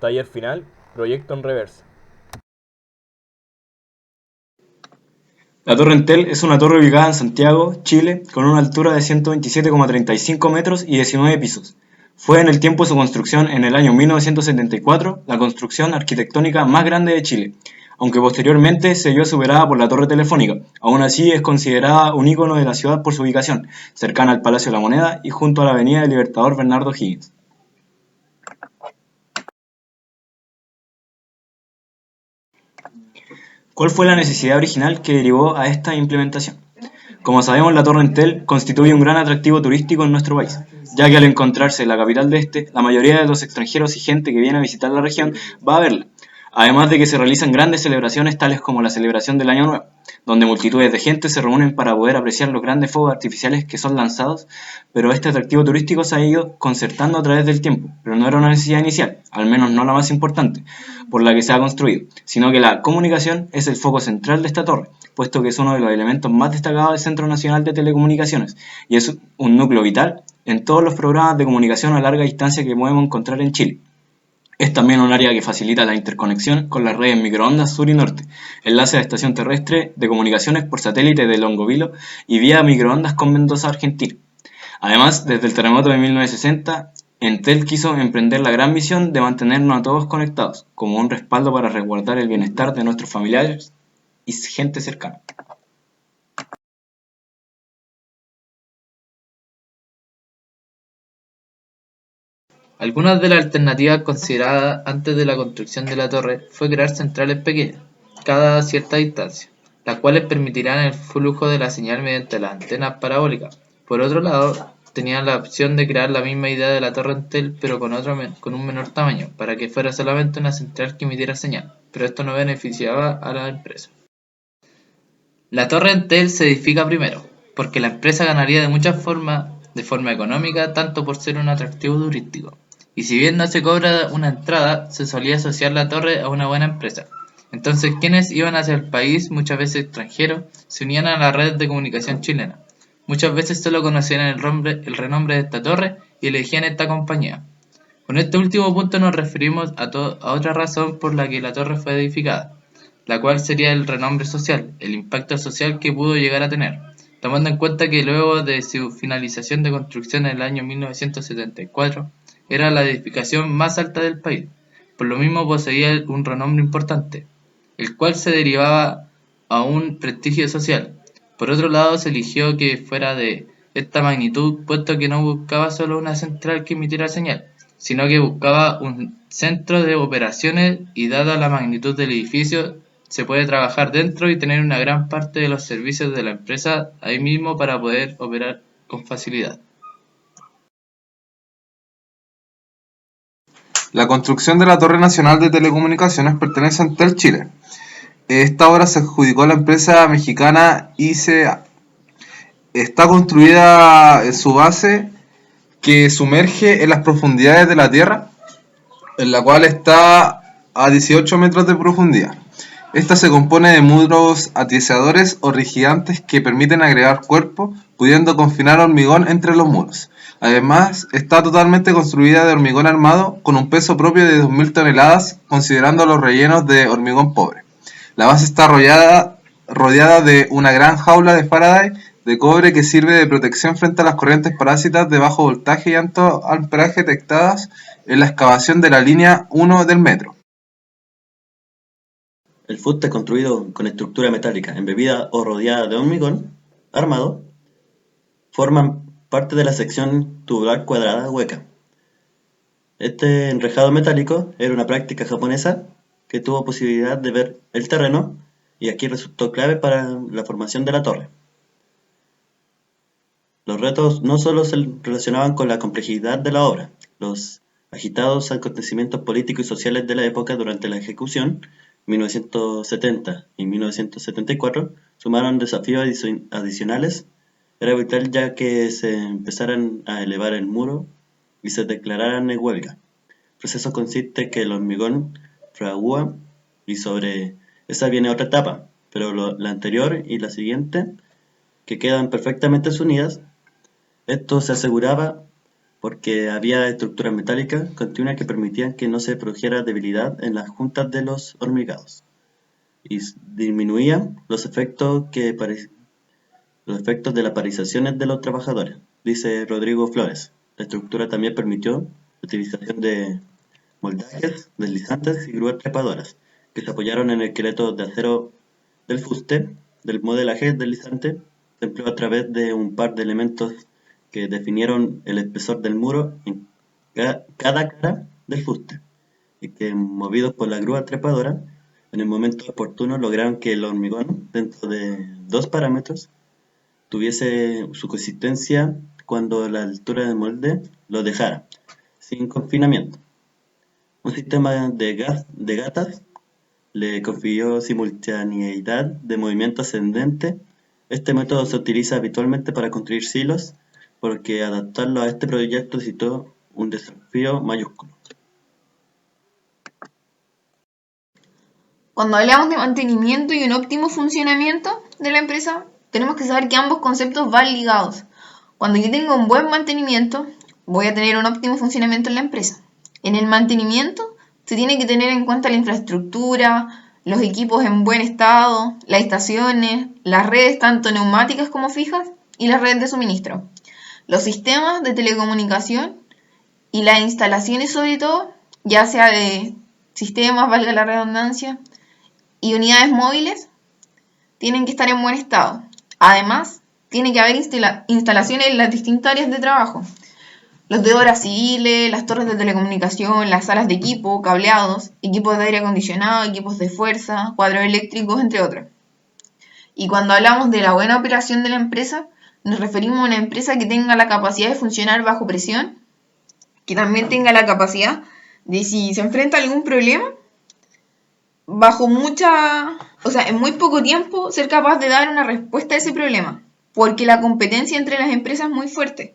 Taller final, proyecto en reversa. La Torre Entel es una torre ubicada en Santiago, Chile, con una altura de 127,35 metros y 19 pisos. Fue en el tiempo de su construcción en el año 1974 la construcción arquitectónica más grande de Chile, aunque posteriormente se vio superada por la Torre Telefónica. Aún así es considerada un ícono de la ciudad por su ubicación, cercana al Palacio de la Moneda y junto a la avenida del Libertador Bernardo Higgins. ¿Cuál fue la necesidad original que derivó a esta implementación? Como sabemos, la Torre Entel constituye un gran atractivo turístico en nuestro país, ya que al encontrarse en la capital de este, la mayoría de los extranjeros y gente que viene a visitar la región va a verla. Además de que se realizan grandes celebraciones tales como la celebración del Año Nuevo, donde multitudes de gente se reúnen para poder apreciar los grandes fuegos artificiales que son lanzados, pero este atractivo turístico se ha ido concertando a través del tiempo, pero no era una necesidad inicial, al menos no la más importante, por la que se ha construido, sino que la comunicación es el foco central de esta torre, puesto que es uno de los elementos más destacados del Centro Nacional de Telecomunicaciones y es un núcleo vital en todos los programas de comunicación a larga distancia que podemos encontrar en Chile. Es también un área que facilita la interconexión con las redes microondas sur y norte, enlace a estación terrestre de comunicaciones por satélite de Longovilo y vía microondas con Mendoza, Argentina. Además, desde el terremoto de 1960, Entel quiso emprender la gran misión de mantenernos a todos conectados, como un respaldo para resguardar el bienestar de nuestros familiares y gente cercana. Algunas de las alternativas consideradas antes de la construcción de la torre fue crear centrales pequeñas, cada cierta distancia, las cuales permitirán el flujo de la señal mediante las antenas parabólicas. Por otro lado, tenían la opción de crear la misma idea de la torre Entel pero con un menor tamaño, para que fuera solamente una central que emitiera señal, pero esto no beneficiaba a la empresa. La torre Entel se edifica primero, porque la empresa ganaría de muchas formas, de forma económica, tanto por ser un atractivo turístico. Y si bien no se cobra una entrada, se solía asociar la torre a una buena empresa. Entonces, quienes iban hacia el país, muchas veces extranjeros, se unían a la red de comunicación chilena. Muchas veces solo conocían el renombre de esta torre y elegían esta compañía. Con este último punto nos referimos a otra razón por la que la torre fue edificada, la cual sería el renombre social, el impacto social que pudo llegar a tener, tomando en cuenta que luego de su finalización de construcción en el año 1974, era la edificación más alta del país, por lo mismo poseía un renombre importante, el cual se derivaba a un prestigio social. Por otro lado, se eligió que fuera de esta magnitud, puesto que no buscaba solo una central que emitiera señal, sino que buscaba un centro de operaciones y dada la magnitud del edificio, se puede trabajar dentro y tener una gran parte de los servicios de la empresa ahí mismo para poder operar con facilidad. La construcción de la Torre Nacional de Telecomunicaciones pertenece a Entel Chile. Esta obra se adjudicó a la empresa mexicana ICA. Está construida en su base que sumerge en las profundidades de la Tierra, en la cual está a 18 metros de profundidad. Esta se compone de muros atiesadores o rigidantes que permiten agregar cuerpo, pudiendo confinar hormigón entre los muros. Además, está totalmente construida de hormigón armado con un peso propio de 2000 toneladas, considerando los rellenos de hormigón pobre. La base está rodeada de una gran jaula de Faraday de cobre que sirve de protección frente a las corrientes parásitas de bajo voltaje y alto amperaje detectadas en la excavación de la línea 1 del metro. El fuste construido con estructura metálica embebida o rodeada de hormigón armado forman parte de la sección tubular cuadrada hueca. Este enrejado metálico era una práctica japonesa que tuvo posibilidad de ver el terreno y aquí resultó clave para la formación de la torre. Los retos no solo se relacionaban con la complejidad de la obra, los agitados acontecimientos políticos y sociales de la época durante la ejecución, 1970 y 1974, sumaron desafíos adicionales. Era vital ya que se empezaran a elevar el muro y se declararan en huelga. El proceso consiste en que el hormigón fragúa y sobre esa viene otra etapa, pero la anterior y la siguiente, que quedan perfectamente unidas, esto se aseguraba porque había estructuras metálicas continuas que permitían que no se produjera debilidad en las juntas de los hormigados y disminuían los efectos de las paralizaciones de los trabajadores, dice Rodrigo Flores. La estructura también permitió la utilización de moldajes, deslizantes y grúas trepadoras, que se apoyaron en el esqueleto de acero del fuste. Del modelaje deslizante se empleó a través de un par de elementos que definieron el espesor del muro en cada cara del fuste, y que, movidos por la grúa trepadora, en el momento oportuno lograron que el hormigón, dentro de 2 parámetros, tuviese su consistencia cuando la altura del molde lo dejara, sin confinamiento. Un sistema de gatas le confirió simultaneidad de movimiento ascendente. Este método se utiliza habitualmente para construir silos, porque adaptarlo a este proyecto necesitó un desafío mayúsculo. Cuando hablamos de mantenimiento y un óptimo funcionamiento de la empresa, tenemos que saber que ambos conceptos van ligados. Cuando yo tengo un buen mantenimiento, voy a tener un óptimo funcionamiento en la empresa. En el mantenimiento se tiene que tener en cuenta la infraestructura, los equipos en buen estado, las estaciones, las redes tanto neumáticas como fijas y las redes de suministro, los sistemas de telecomunicación y las instalaciones sobre todo, ya sea de sistemas, valga la redundancia, y unidades móviles, tienen que estar en buen estado. Además, tiene que haber instalaciones en las distintas áreas de trabajo. Los de obras civiles, las torres de telecomunicación, las salas de equipo, cableados, equipos de aire acondicionado, equipos de fuerza, cuadros eléctricos, entre otros. Y cuando hablamos de la buena operación de la empresa, nos referimos a una empresa que tenga la capacidad de funcionar bajo presión, que también tenga la capacidad de, si se enfrenta a algún problema, en muy poco tiempo, ser capaz de dar una respuesta a ese problema, porque la competencia entre las empresas es muy fuerte.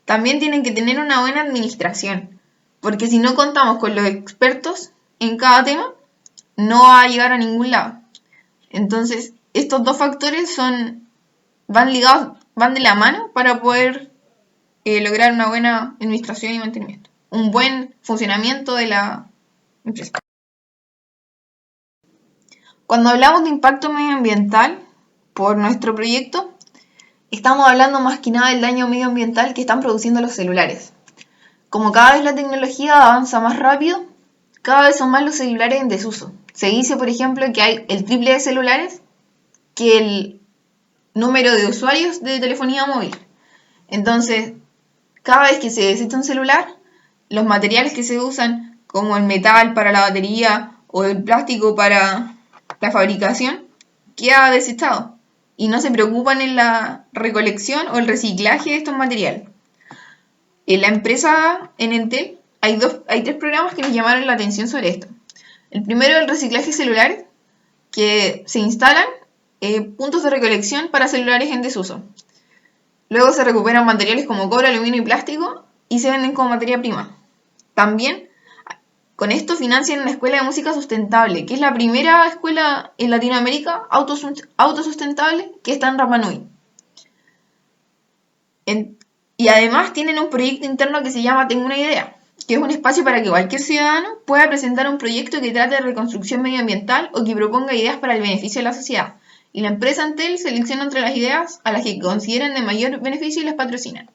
También tienen que tener una buena administración, porque si no contamos con los expertos en cada tema, no va a llegar a ningún lado. Entonces, estos dos factores van ligados, van de la mano para poder lograr una buena administración y mantenimiento, un buen funcionamiento de la empresa. Cuando hablamos de impacto medioambiental por nuestro proyecto, estamos hablando más que nada del daño medioambiental que están produciendo los celulares. Como cada vez la tecnología avanza más rápido, cada vez son más los celulares en desuso. Se dice, por ejemplo, que hay el triple de celulares que el número de usuarios de telefonía móvil. Entonces, cada vez que se desecha un celular, los materiales que se usan, como el metal para la batería o el plástico para la fabricación, queda desechado y no se preocupan en la recolección o el reciclaje de estos materiales. En la empresa, en Entel, hay 3 programas que nos llamaron la atención sobre esto. El primero es el reciclaje celular, que se instalan puntos de recolección para celulares en desuso. Luego se recuperan materiales como cobre, aluminio y plástico y se venden como materia prima. También con esto financian una escuela de música sustentable, que es la primera escuela en Latinoamérica autosustentable que está en Rapa Nui. Y además tienen un proyecto interno que se llama Tengo una idea, que es un espacio para que cualquier ciudadano pueda presentar un proyecto que trate de reconstrucción medioambiental o que proponga ideas para el beneficio de la sociedad. Y la empresa Entel selecciona entre las ideas a las que consideran de mayor beneficio y las patrocinan.